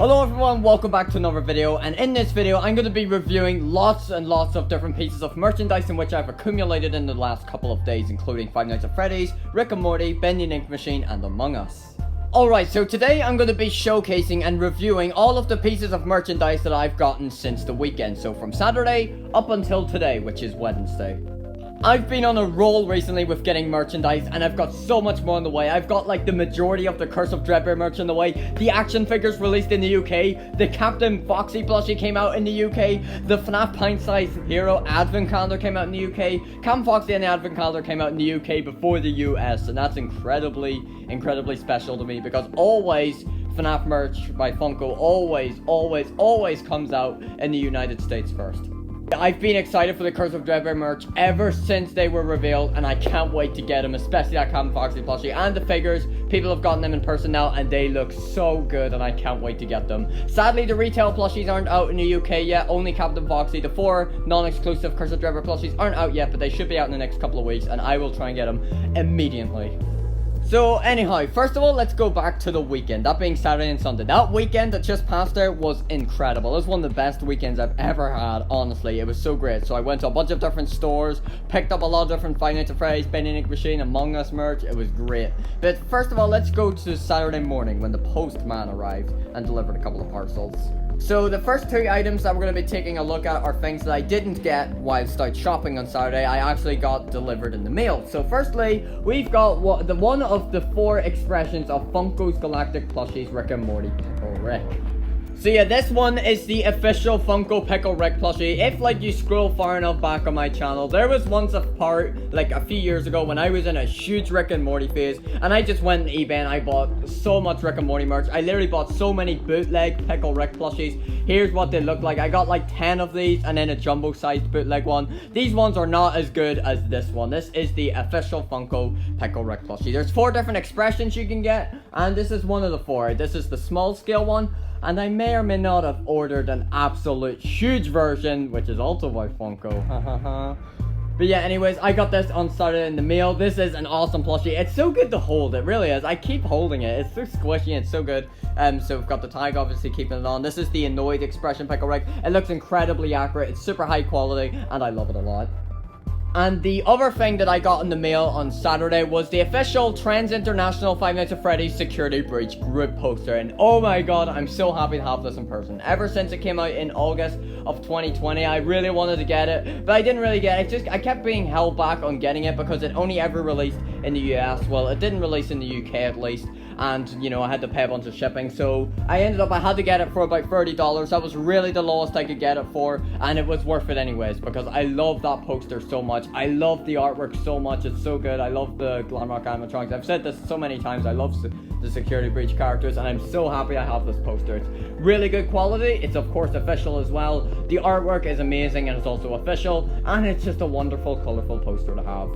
Hello everyone, welcome back to another video, and in this video I'm going to be reviewing lots and lots of different pieces of merchandise in which I've accumulated in the last couple of days, including Five Nights at Freddy's, Rick and Morty, Bending Ink Machine, and Among Us. Alright, so today I'm going to be showcasing and reviewing all of the pieces of merchandise that I've gotten since the weekend, so from Saturday up until today, which is Wednesday. I've been on a roll recently with getting merchandise, and I've got so much more on the way. I've got like the majority of the Curse of Dreadbear merch on the way. The action figures released in the UK. The Captain Foxy plushie came out in the UK. The Fnaf pint-sized hero advent calendar came out in the UK. Captain Foxy and the advent calendar came out in the UK before the US, and that's incredibly special to me because always Fnaf merch by Funko always comes out in the United States first. I've been excited for the Curse of Dreadbear merch ever since they were revealed, and I can't wait to get them, especially that Captain Foxy plushie and the figures. People have gotten them in person now, and they look so good, and I can't wait to get them. Sadly, the retail plushies aren't out in the UK yet, only Captain Foxy. The 4 non-exclusive Curse of Dreadbear plushies aren't out yet, but they should be out in the next couple of weeks, and I will try and get them immediately. So anyhow, first of all, let's go back to the weekend, that being Saturday and Sunday. That weekend that just passed there was incredible. It was one of the best weekends I've ever had, honestly. It was so great. So I went to a bunch of different stores, picked up a lot of different Five Nights at Freddy's, Bending Ink Machine, Among Us merch. It was great. But first of all, let's go to Saturday morning when the postman arrived and delivered a couple of parcels. So the first 2 items that we're going to be taking a look at are things that I didn't get whilst out shopping on Saturday. I actually got delivered in the mail. So firstly, we've got one of the 4 expressions of Funko's Galactic plushies, Rick and Morty Pickle Rick. So yeah, this one is the official Funko Pickle Rick plushie. If like you scroll far enough back on my channel, there was once a part like a few years ago when I was in a huge Rick and Morty phase, and I just went on eBay and I bought so much Rick and Morty merch. I literally bought so many bootleg Pickle Rick plushies. Here's what they look like. I got like 10 of these and then a jumbo sized bootleg one. These ones are not as good as this one. This is the official Funko Pickle Rick plushie. There's 4 different expressions you can get, and this is one of the 4. This is the small scale one. And I may or may not have ordered an absolute huge version, which is also by Funko. But yeah, anyways, I got this on Saturday in the mail. This is an awesome plushie. It's so good to hold. It really is. I keep holding it. It's so squishy and so good. So we've got the tag, obviously, keeping it on. This is the Annoyed expression Pickle Rick. It looks incredibly accurate. It's super high quality, and I love it a lot. And the other thing that I got in the mail on Saturday was the official Trends International Five Nights at Freddy's Security Breach group poster. And oh my god, I'm so happy to have this in person. Ever since it came out in August of 2020, I really wanted to get it, but I didn't really get it. I kept being held back on getting it because it only ever released in the US. Well, it didn't release in the UK at least. And, you know, I had to pay a bunch of shipping, so I had to get it for about $30. That was really the lowest I could get it for, and it was worth it anyways, because I love that poster so much. I love the artwork so much. It's so good. I love the Glamrock animatronics. I've said this so many times. I love the Security Breach characters, and I'm so happy I have this poster. It's really good quality. It's, of course, official as well. The artwork is amazing, and it's also official, and it's just a wonderful, colorful poster to have.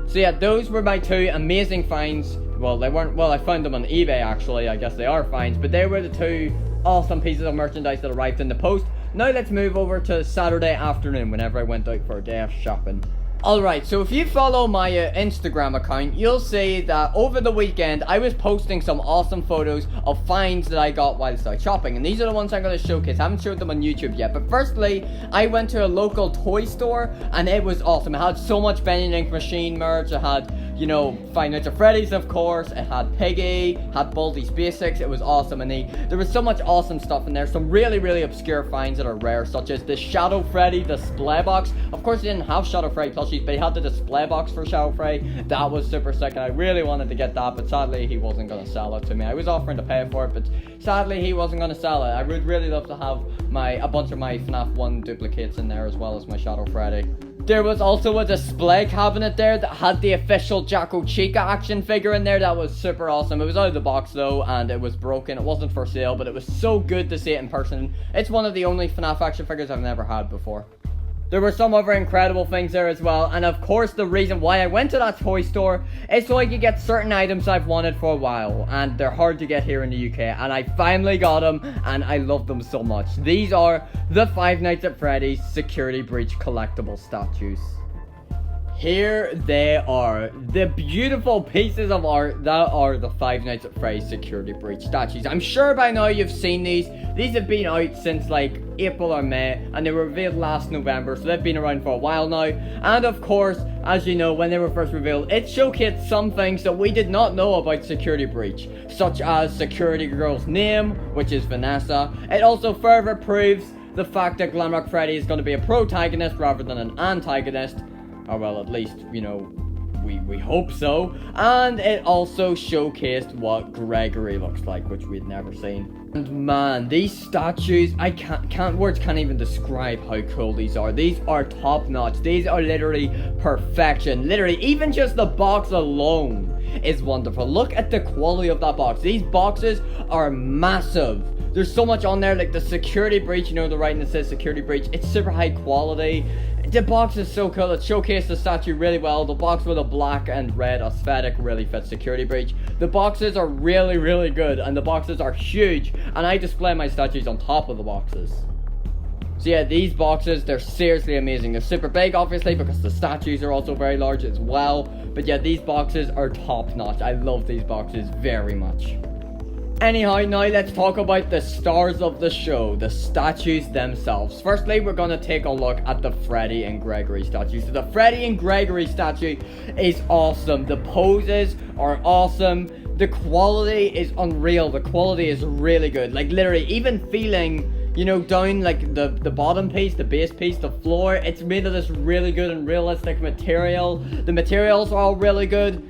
So yeah, those were my 2 amazing finds. Well, they weren't, well, I found them on eBay actually. I guess they are finds, but they were the 2 awesome pieces of merchandise that arrived in the post. Now let's move over to Saturday afternoon whenever I went out for a day of shopping. Alright, so if you follow my Instagram account, you'll see that over the weekend I was posting some awesome photos of finds that I got whilst out shopping, and these are the ones I'm going to showcase. I haven't showed them on YouTube yet, but firstly, I went to a local toy store, and it was awesome. It had so much Bending Ink Machine merch. It had, you know, Five Nights at Freddy's, of course. It had Piggy, had Baldi's Basics. It was awesome, and there was so much awesome stuff in there. Some really obscure finds that are rare, such as the Shadow Freddy display box. Of course, he didn't have Shadow Freddy plushies, but he had the display box for Shadow Freddy. That was super sick, and I really wanted to get that, but sadly, he wasn't going to sell it to me. I was offering to pay for it, but sadly, he wasn't going to sell it. I would really love to have a bunch of my Fnaf 1 duplicates in there, as well as my Shadow Freddy. There was also a display cabinet there that had the official Jacko Chica action figure in there. That was super awesome. It was out of the box though, and it was broken. It wasn't for sale, but it was so good to see it in person. It's one of the only Fnaf action figures I've never had before. There were some other incredible things there as well, and of course the reason why I went to that toy store is so I could get certain items I've wanted for a while, and they're hard to get here in the UK, and I finally got them, and I love them so much. These are the Five Nights at Freddy's Security Breach collectible statues. Here they are, the beautiful pieces of art that are the Five Nights at Freddy's Security Breach statues. I'm sure by now you've seen these. These have been out since like April or May, and they were revealed last November, so they've been around for a while now. And of course, as you know, when they were first revealed, it showcased some things that we did not know about Security Breach, such as Security Girl's name, which is Vanessa. It also further proves the fact that Glamrock Freddy is going to be a protagonist rather than an antagonist. Or well, at least, you know, we hope so. And it also showcased what Gregory looks like, which we'd never seen. And man, these statues, words can't even describe how cool these are. These are top notch. These are literally perfection. Literally, even just the box alone is wonderful. Look at the quality of that box. These boxes are massive. There's so much on there, like the Security Breach, you know, the writing that says Security Breach. It's super high quality. The box is so cool. It showcased the statue really well. The box with a black and red aesthetic really fits Security Breach. The boxes are really, really good, and the boxes are huge, and I display my statues on top of the boxes. So yeah, these boxes, they're seriously amazing. They're super big, obviously, because the statues are also very large as well. But yeah, these boxes are top notch. I love these boxes very much. Anyhow, now let's talk about the stars of the show, the statues themselves. Firstly, we're going to take a look at the Freddy and Gregory statue. So the Freddy and Gregory statue is awesome. The poses are awesome. The quality is unreal. The quality is really good. Like literally, even feeling, you know, down like the bottom piece, the base piece, the floor, it's made of this really good and realistic material. The materials are all really good.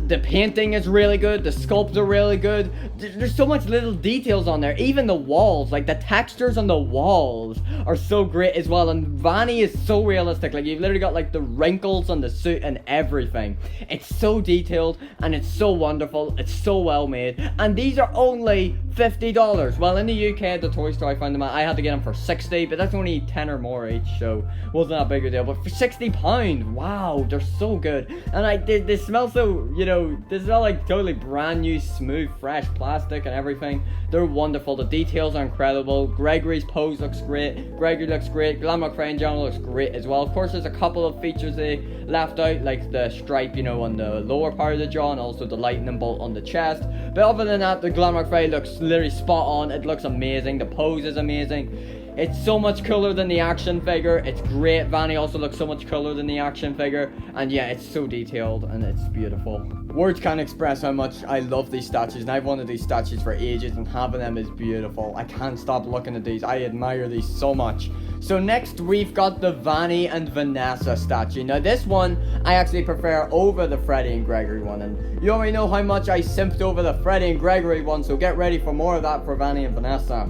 The painting is really good. The sculpts are really good. There's so much little details on there. Even the walls, like the textures on the walls are so great as well. And Vanny is so realistic. Like you've literally got like the wrinkles on the suit and everything. It's so detailed and it's so wonderful. It's so well made. And these are only $50. Well, in the UK at the toy store I found them at, I had to get them for 60, but that's only 10 or more each, so wasn't that big a deal. But for £60, wow, they're so good. And they smell so, you know, they smell like totally brand new, smooth, fresh plastic and everything. They're wonderful. The details are incredible. Gregory's pose looks great. Gregory looks great. Glamrock Freddy in general looks great as well. Of course, there's a couple of features they left out, like the stripe, you know, on the lower part of the jaw, and also the lightning bolt on the chest. But other than that, the Glamrock Freddy looks literally spot on. It looks amazing. The pose is amazing. It's so much cooler than the action figure. It's great. Vanny also looks so much cooler than the action figure. And yeah, it's so detailed and it's beautiful. Words can't express how much I love these statues. And I've wanted these statues for ages, and having them is beautiful. I can't stop looking at these. I admire these so much. So next we've got the Vanny and Vanessa statue. Now this one I actually prefer over the Freddy and Gregory one. And you already know how much I simped over the Freddy and Gregory one. So get ready for more of that for Vanny and Vanessa.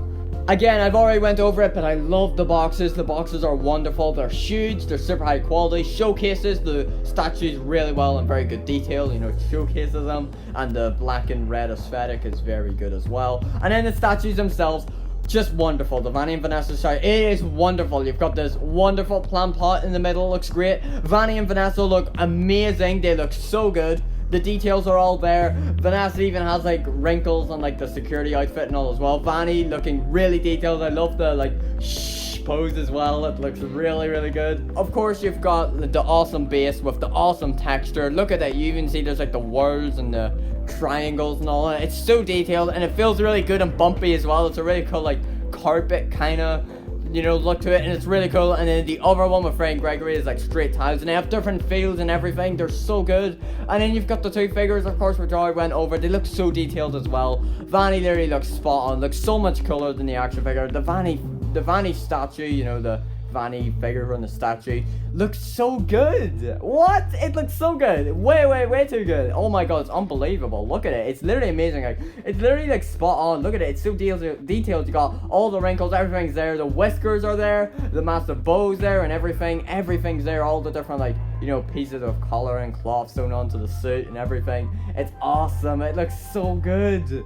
Again, I've already went over it, but I love the boxes. The boxes are wonderful. They're huge. They're super high quality. Showcases the statues really well and very good detail. You know, it showcases them. And the black and red aesthetic is very good as well. And then the statues themselves, just wonderful. The Vanny and Vanessa statue, it is wonderful. You've got this wonderful plant pot in the middle. Looks great. Vanny and Vanessa look amazing. They look so good. The details are all there. Vanessa even has like wrinkles on like the security outfit and all as well. Vanny looking really detailed. I love the like shh pose as well. It looks really, really good. Of course, you've got the awesome base with the awesome texture. Look at that. You even see there's like the worlds and the triangles and all that. It's so detailed and it feels really good and bumpy as well. It's a really cool like carpet kind of, you know, look to it, and it's really cool. And then the other one with Freddy and Gregory is like straight tiles, and they have different feels and everything. They're so good. And then you've got the two figures, of course, which I went over. They look so detailed as well. Vanny literally looks spot on, looks so much cooler than the action figure. The Vanny statue, you know, the Vanny figure on the statue looks so good. What? It looks so good. Way too good. Oh my god, it's unbelievable. Look at it. It's literally amazing. Like, it's literally like spot on. Look at it. It's so detailed. You got all the wrinkles, everything's there. The whiskers are there, the massive bows there, and everything's there. All the different, like, you know, pieces of color and cloth sewn onto the suit and everything. It's awesome. It looks so good.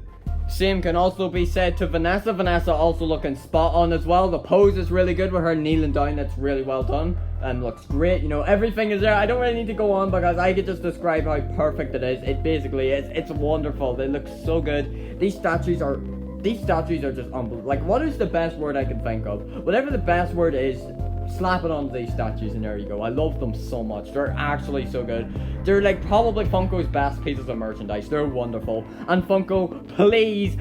Same can also be said to Vanessa. Vanessa also looking spot on as well. The pose is really good with her kneeling down. That's really well done and looks great. You know, everything is there. I don't really need to go on because I could just describe how perfect it is. It basically is. It's wonderful. They look so good. These statues are just unbelievable. Like, what is the best word I can think of? Whatever the best word is, slap it on these statues and there you go. I love them so much. They're actually so good. They're like probably Funko's best pieces of merchandise. They're wonderful. And Funko, please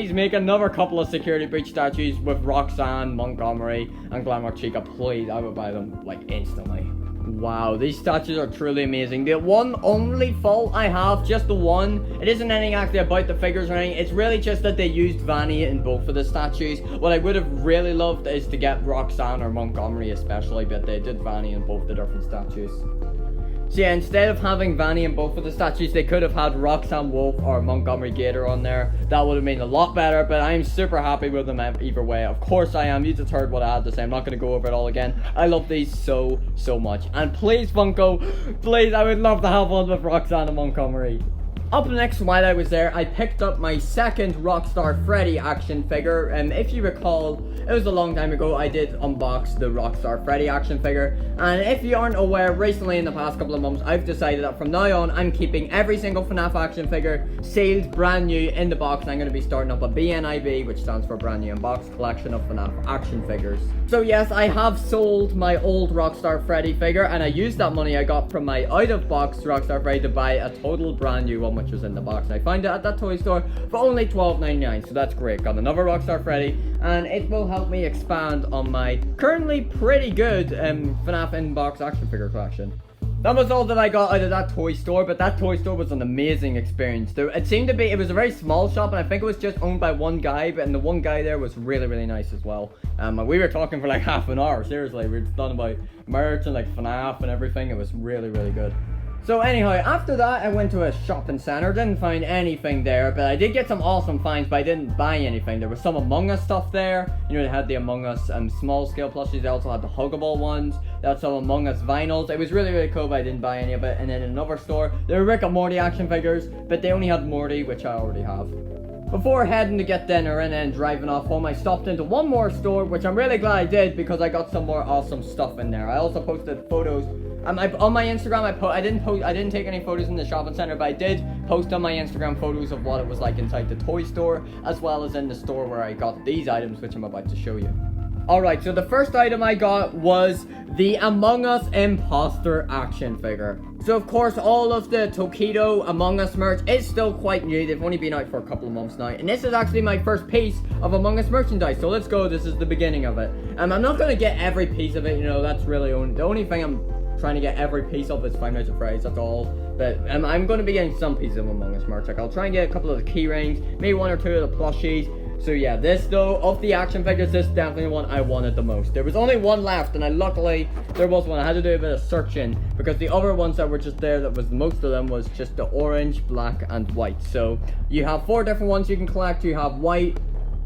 make another couple of security breach statues with Roxanne, Montgomery, and Glamour Chica. Please, I would buy them like instantly. Wow, these statues are truly amazing. The one only fault I have, just the one, it isn't anything actually about the figures or anything, it's really just that they used Vanny in both of the statues. What I would have really loved is to get Roxanne or Montgomery especially, but they did Vanny in both the different statues. So yeah, instead of having Vanny in both of the statues, they could have had Roxanne Wolf or Montgomery Gator on there. That would have been a lot better, but I'm super happy with them either way. Of course I am. You just heard what I had to say. I'm not going to go over it all again. I love these so much. And please, Funko, please, I would love to have one with Roxanne and Montgomery. Up next, while I was there, I picked up my second Rockstar Freddy action figure. If you recall, it was a long time ago, I did unbox the Rockstar Freddy action figure. And if you aren't aware, recently in the past couple of months, I've decided that from now on, I'm keeping every single Fnaf action figure sealed brand new in the box. And I'm going to be starting up a BNIB, which stands for brand new unboxed collection of Fnaf action figures. So yes, I have sold my old Rockstar Freddy figure, and I used that money I got from my out-of-box Rockstar Freddy to buy a total brand new one, which was in the box. I found it at that toy store for only $12.99, so that's great. Got another Rockstar Freddy, and it will help me expand on my currently pretty good FNAF in-box action figure collection. That was all that I got out of that toy store, but that toy store was an amazing experience. It seemed to be, it was a very small shop, and I think it was just owned by one guy, and the one guy there was really nice as well. We were talking for like half an hour, seriously. We were talking about merch and like FNAF and everything. It was really good. So anyhow, after that, I went to a shopping center, didn't find anything there, but I did get some awesome finds, but I didn't buy anything. There was some Among Us stuff there. You know, they had the Among Us small scale plushies. They also had the huggable ones. They had some Among Us vinyls. It was really cool, but I didn't buy any of it. And then in another store, there were Rick and Morty action figures, but they only had Morty, which I already have. Before heading to get dinner and then driving off home, I stopped into one more store, which I'm really glad I did because I got some more awesome stuff in there. I also posted photos on my Instagram. I didn't take any photos in the shopping center, but I did post on my Instagram photos of what it was like inside the toy store, as well as in the store where I got these items, which I'm about to show you. Alright, so the first item I got was the Among Us Imposter action figure. So of course, all of the Tokido Among Us merch is still quite new. They've only been out for a couple of months now. And this is actually my first piece of Among Us merchandise. So let's go, this is the beginning of it. I'm not going to get every piece of it, you know, that's really the only thing I'm trying to get every piece of is Five Nights at Freddy's, that's all. But I'm going to be getting some pieces of Among Us merch. Like, I'll try and get a couple of the key rings, maybe one or two of the plushies. So yeah, this though, of the action figures, this is definitely the one I wanted the most. There was only one left, and luckily there was one. I had to do a bit of searching, because the other ones that were just there, that was most of them, was just the orange, black, and white. So you have 4 different ones you can collect. You have white,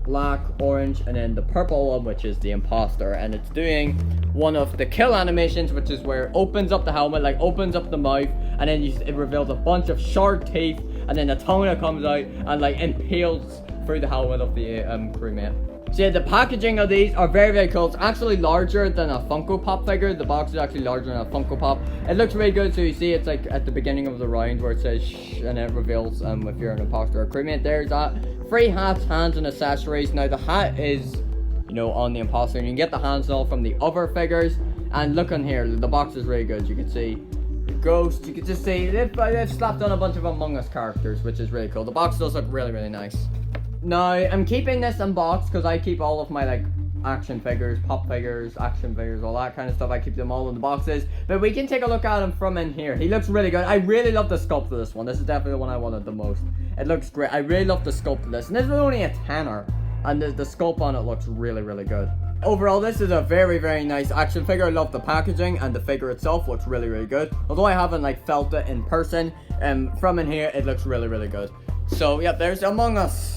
black, orange, and then the purple one, which is the imposter, and it's doing one of the kill animations, which is where it opens up the helmet, like opens up the mouth, and then it reveals a bunch of sharp teeth, and then the tongue that comes out and like impales through the helmet of the crewmate. So yeah, the packaging of these are very cool. It's actually larger than a Funko Pop figure. The box is actually larger than a Funko Pop. It looks really good. So you see, it's like at the beginning of the round where it says shh, and it reveals if you're an imposter or crewmate. There's that. Free hats, hands, and accessories. Now the hat is, you know, on the imposter, and you can get the hands all from the other figures. And look on here, the box is really good. You can see the ghost. You can just see they've slapped on a bunch of Among Us characters, which is really cool. The box does look really nice. Now, I'm keeping this unboxed because I keep all of my, like, action figures, pop figures, action figures, all that kind of stuff. I keep them all in the boxes. But we can take a look at him from in here. He looks really good. I really love the sculpt of this one. This is definitely the one I wanted the most. It looks great. I really love the sculpt of this. And this is only a tenner. And the sculpt on it looks really good. Overall, this is a very nice action figure. I love the packaging, and the figure itself looks really good. Although I haven't, like, felt it in person, from in here, it looks really good. So, yeah, there's Among Us.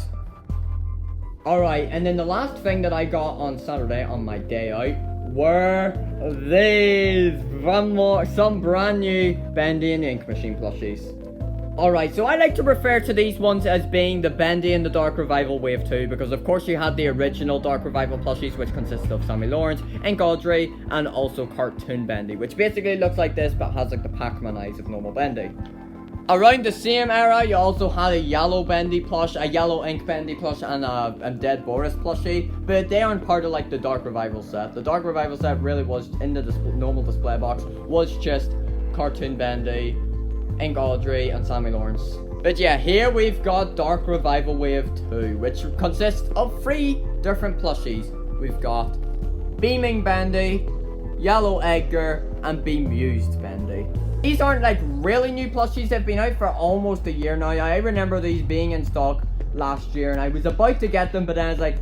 Alright, and then the last thing that I got on Saturday on my day out were these some brand new Bendy and the Ink Machine plushies. Alright, so I like to refer to these ones as being the Bendy and the Dark Revival Wave 2, because of course you had the original Dark Revival plushies, which consisted of Sammy Lawrence, Ink Audrey, and also Cartoon Bendy, which basically looks like this but has like the Pac-Man eyes of normal Bendy. Around the same era, you also had a yellow bendy plush, a yellow ink bendy plush, and a dead Boris plushie, but they aren't part of like the Dark Revival set. The Dark Revival set really was in the normal display box was just Cartoon Bendy, Ink Audrey, and Sammy Lawrence. But yeah, here we've got Dark Revival Wave 2, which consists of 3 different plushies. We've got Beaming Bendy, Yellow Edgar, and Bemused Bendy. These aren't like really new plushies, they've been out for almost a year now. I remember these being in stock last year and I was about to get them, but then I was like,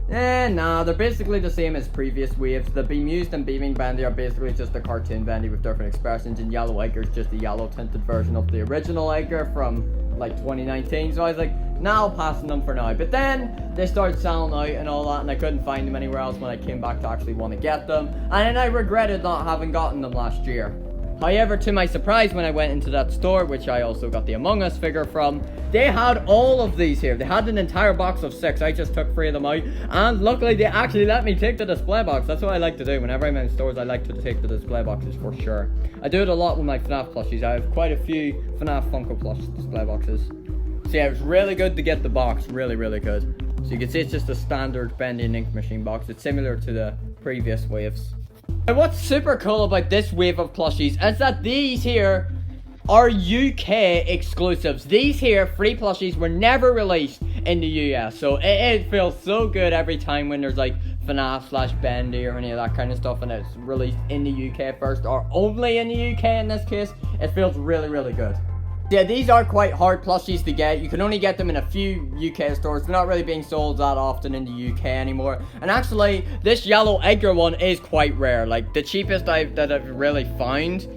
nah, they're basically the same as previous waves. The Bemused and Beaming Bendy are basically just a cartoon Bendy with different expressions, and Yellow Edgar is just a yellow tinted version of the original Edgar from like 2019. So I was like, nah, I'll pass on them for now. But then they started selling out and all that, and I couldn't find them anywhere else when I came back to actually want to get them. And then I regretted not having gotten them last year. However, to my surprise, when I went into that store, which I also got the Among Us figure from, they had all of these here. They had an entire box of 6. I just took 3 of them out, and luckily they actually let me take the display box. That's what I like to do. Whenever I'm in stores, I like to take the display boxes for sure. I do it a lot with my Fnaf plushies. I have quite a few Fnaf Funko Plush display boxes. So yeah, it was really good to get the box. Really, really good. So you can see it's just a standard Bendy and Ink Machine box. It's similar to the previous waves. And what's super cool about this wave of plushies is that these here are UK exclusives. These here free plushies were never released in the US, so it feels so good every time when there's like FNAF / Bendy or any of that kind of stuff and it's released in the UK first, or only in the UK in this case. It feels really, really good. Yeah, these are quite hard plushies to get. You can only get them in a few UK stores. They're not really being sold that often in the UK anymore. And actually, this Yellow Edgar one is quite rare. Like, the cheapest that I've really found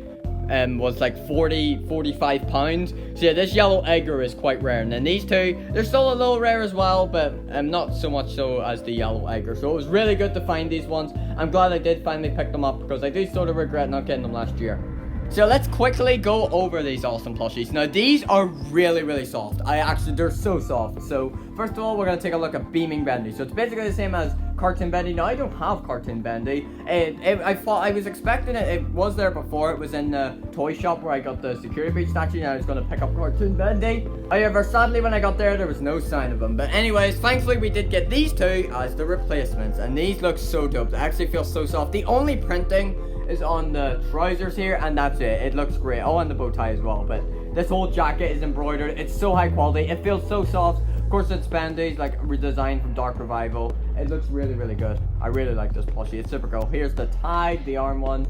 was like 45 pounds. So yeah, this Yellow Edgar is quite rare. And then these two, they're still a little rare as well, but not so much so as the Yellow Edgar. So it was really good to find these ones. I'm glad I did finally pick them up because I do sort of regret not getting them last year. So let's quickly go over these awesome plushies. Now these are really, really soft. They're so soft. So first of all, we're going to take a look at Beaming Bendy. So it's basically the same as Cartoon Bendy. Now I don't have Cartoon Bendy. I was expecting it. It was there before. It was in the toy shop where I got the security breach statue and I was going to pick up Cartoon Bendy. However, sadly when I got there was no sign of them. But anyways, thankfully we did get these two as the replacements. And these look so dope. They actually feel so soft. The only printing is on the trousers here, and that's it. It looks great. Oh, and the bow tie as well. But this whole jacket is embroidered. It's so high quality. It feels so soft. Of course, it's Bendy's, like redesigned from Dark Revival. It looks really, really good. I really like this plushie. It's super cool. Here's the tag, the arm one,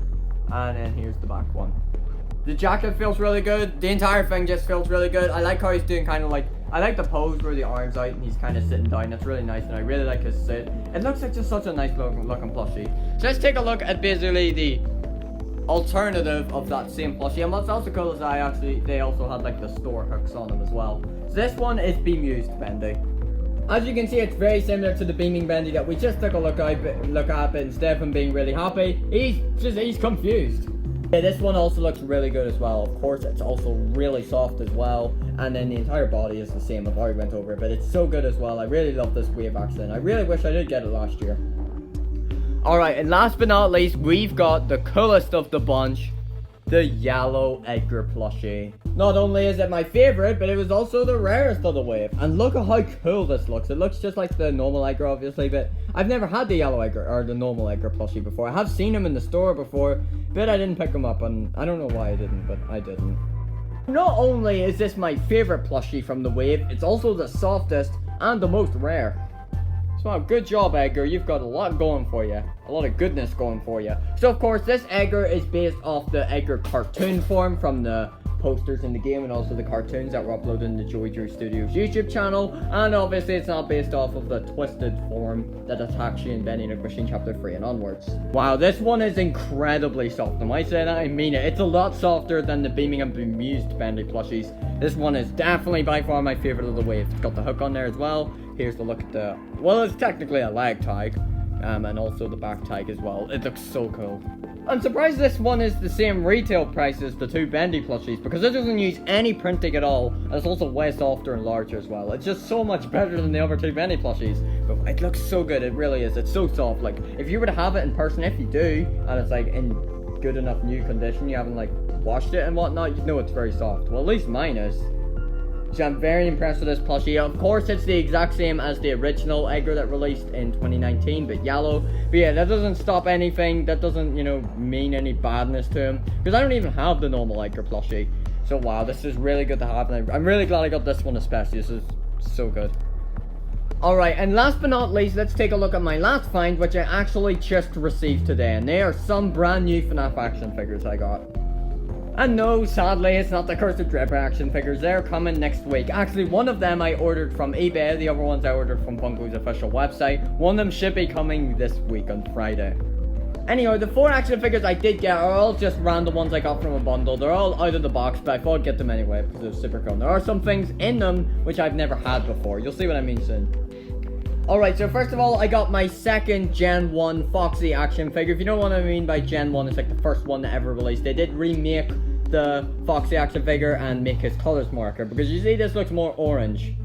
and then here's the back one. The jacket feels really good. The entire thing just feels really good. I like how he's doing kind of like, I like the pose where the arm's out and he's kind of sitting down. That's really nice, and I really like his sit. It looks like just such a nice looking plushie. So let's take a look at basically the alternative of that same plushie. And what's also cool is they also had like the store hooks on them as well. So this one is Bemused Bendy. As you can see, it's very similar to the Beaming Bendy that we just took a look at, but instead of him being really happy, he's confused. Yeah, this one also looks really good as well. Of course, it's also really soft as well, and then the entire body is the same. I've already went over it, but it's so good as well. I really love this wave accent. I really wish I did get it last year. Alright, and last but not least, we've got the coolest of the bunch, the Yellow Edgar plushie. Not only is it my favorite, but it was also the rarest of the wave. And look at how cool this looks. It looks just like the normal Edgar, obviously, but I've never had the Yellow Edgar, or the normal Edgar plushie before. I have seen him in the store before, but I didn't pick him up, and I don't know why I didn't, but I didn't. Not only is this my favorite plushie from the wave, it's also the softest and the most rare. So good job, Edgar. You've got a lot going for you. A lot of goodness going for you. So of course, this Edgar is based off the Edgar cartoon form from the posters in the game and also the cartoons that were uploaded in the Joey Drew Studios YouTube channel. And obviously it's not based off of the twisted form that attacks you in Bendy and Ink Machine Chapter 3 and onwards. Wow, this one is incredibly soft. When I say that, I mean it. It's a lot softer than the Beaming and Bemused Bendy plushies. This one is definitely by far my favorite of the wave. It's got the hook on there as well. Here's the look at the, well, it's technically a leg tag, and also the back tag as well. It looks so cool. I'm surprised this one is the same retail price as the two Bendy plushies, because it doesn't use any printing at all, and it's also way softer and larger as well. It's just so much better than the other two Bendy plushies. But it looks so good, it really is. It's so soft. Like, if you were to have it in person, if you do, and it's like in good enough new condition, you haven't like washed it and whatnot, you know it's very soft. Well, at least mine is. So I'm very impressed with this plushie. Of course, it's the exact same as the original Edgar that released in 2019, but yellow. But yeah, that doesn't stop anything. That doesn't, you know, mean any badness to him. Because I don't even have the normal Edgar plushie. So wow, this is really good to have. And I'm really glad I got this one especially. This is so good. Alright, and last but not least, let's take a look at my last find, which I actually just received today. And they are some brand new Fnaf action figures I got. And no, sadly, it's not the Cursed Dripper action figures. They're coming next week. Actually, one of them I ordered from eBay. The other ones I ordered from Funko's official website. One of them should be coming this week on Friday. Anyway, the 4 action figures I did get are all just random ones I got from a bundle. They're all out of the box, but I thought I'd get them anyway because they're super cool. There are some things in them which I've never had before. You'll see what I mean soon. Alright, so first of all, I got my second Gen 1 Foxy action figure. If you know what I mean by Gen 1, it's like the first one that ever released. They did remake the Foxy action figure and make his colors marker, because you see this looks more orange.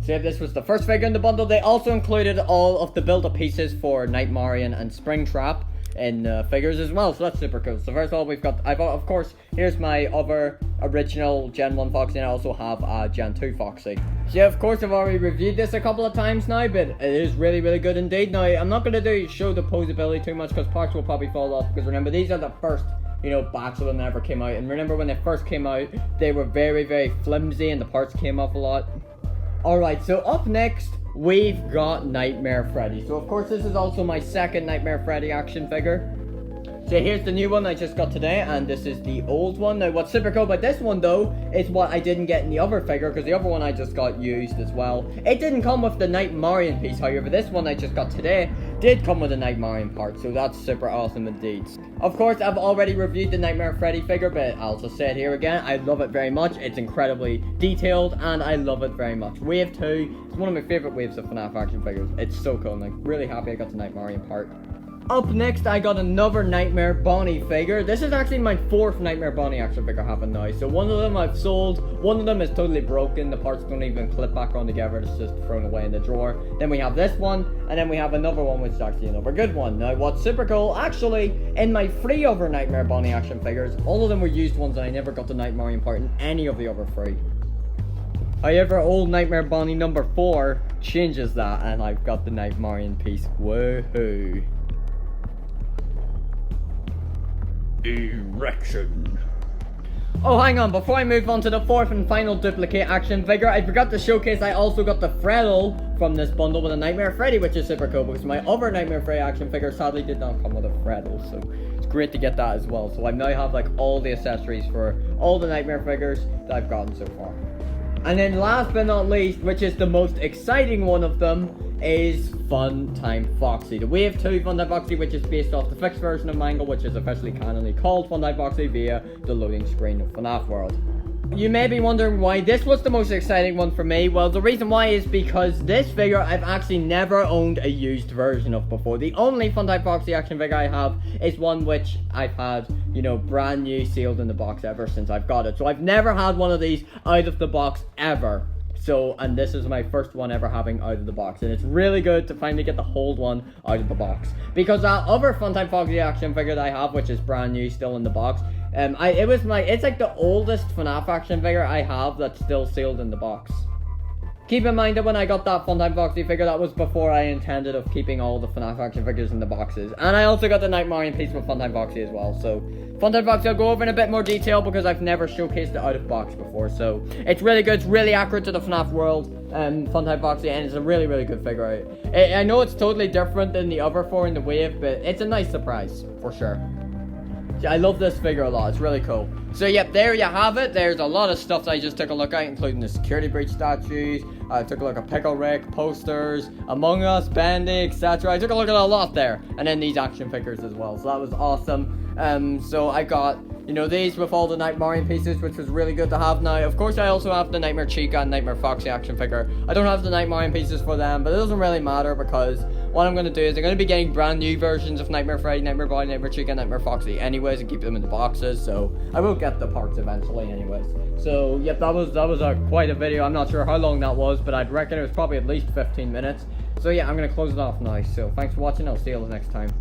So if this was the first figure in the bundle, they also included all of the build-up pieces for Nightmarian and Springtrap in figures as well, so that's super cool. So first of all, we've got, of course, here's my other original Gen 1 Foxy, and I also have a Gen 2 Foxy. So yeah, of course, I've already reviewed this a couple of times now, but it is really, really good indeed. Now, I'm not going to show the posability too much, because parts will probably fall off, because remember, these are the first, you know, batch of them that ever came out, and remember when they first came out, they were very, very flimsy, and the parts came off a lot. Alright, so up next, we've got Nightmare Freddy. So of course this is also my second Nightmare Freddy action figure. So here's the new one I just got today, and this is the old one. Now what's super cool about this one though, is what I didn't get in the other figure, because the other one I just got used as well. It didn't come with the Nightmarian piece, however this one I just got today did come with a Nightmarian part, so that's super awesome indeed. Of course, I've already reviewed the Nightmare Freddy figure, but I'll just say it here again, I love it very much. It's incredibly detailed, and I love it very much. Wave 2 is one of my favourite waves of Fnaf action figures. It's so cool, and I'm really happy I got the Nightmarian part. Up next, I got another Nightmare Bonnie figure. This is actually my 4th Nightmare Bonnie action figure having now. So one of them I've sold, one of them is totally broken. The parts don't even clip back on together, it's just thrown away in the drawer. Then we have this one, and then we have another one which is actually another good one. Now what's super cool, actually, in my 3 other Nightmare Bonnie action figures, all of them were used ones, and I never got the Nightmarian part in any of the other 3. However, old Nightmare Bonnie number 4 changes that, and I've got the Nightmarian piece. Woohoo! Erection. Oh, hang on, before I move on to the 4th and final duplicate action figure, I forgot to showcase I also got the Freddle from this bundle with a Nightmare Freddy, which is super cool, because my other Nightmare Freddy action figure sadly did not come with a Freddle, so it's great to get that as well. So I now have like all the accessories for all the Nightmare figures that I've gotten so far. And then last but not least, which is the most exciting one of them, is Funtime Foxy. The Wave 2 Funtime Foxy, which is based off the fixed version of Mangle, which is officially canonally called Funtime Foxy via the loading screen of Fnaf World. You may be wondering why this was the most exciting one for me. Well, the reason why is because this figure I've actually never owned a used version of before. The only Funtime Foxy action figure I have is one which I've had, you know, brand new sealed in the box ever since I've got it. So I've never had one of these out of the box ever. So, and this is my first one ever having out of the box, and it's really good to finally get the whole one out of the box, because that other Funtime Foxy action figure that I have, which is brand new, still in the box, it's like the oldest FNAF action figure I have that's still sealed in the box. Keep in mind that when I got that Funtime Foxy figure, that was before I intended of keeping all the FNAF action figures in the boxes. And I also got the Nightmarian piece with Funtime Foxy as well. So, Funtime Foxy I'll go over in a bit more detail because I've never showcased it out of box before. So, it's really good, it's really accurate to the FNAF world, Funtime Foxy, and it's a really, really good figure. I know it's totally different than the other four in the wave, but it's a nice surprise, for sure. I love this figure a lot, it's really cool. So yep, there you have it. There's a lot of stuff that I just took a look at, including the security breach statues. I took a look at Pickle Rick, posters, Among Us, Bendy, etc. I took a look at a lot there. And then these action figures as well, so that was awesome. So I got, you know, these with all the Nightmarian pieces, which was really good to have now. Of course, I also have the Nightmare Chica and Nightmare Foxy action figure. I don't have the Nightmarian pieces for them, but it doesn't really matter because what I'm going to do is I'm going to be getting brand new versions of Nightmare Freddy, Nightmare Bonnie, Nightmare Chica, and Nightmare Foxy anyways, and keep them in the boxes, so I will get the parts eventually anyways. So, yep, that was quite a video. I'm not sure how long that was, but I'd reckon it was probably at least 15 minutes. So yeah, I'm going to close it off now. So, thanks for watching. I'll see you all next time.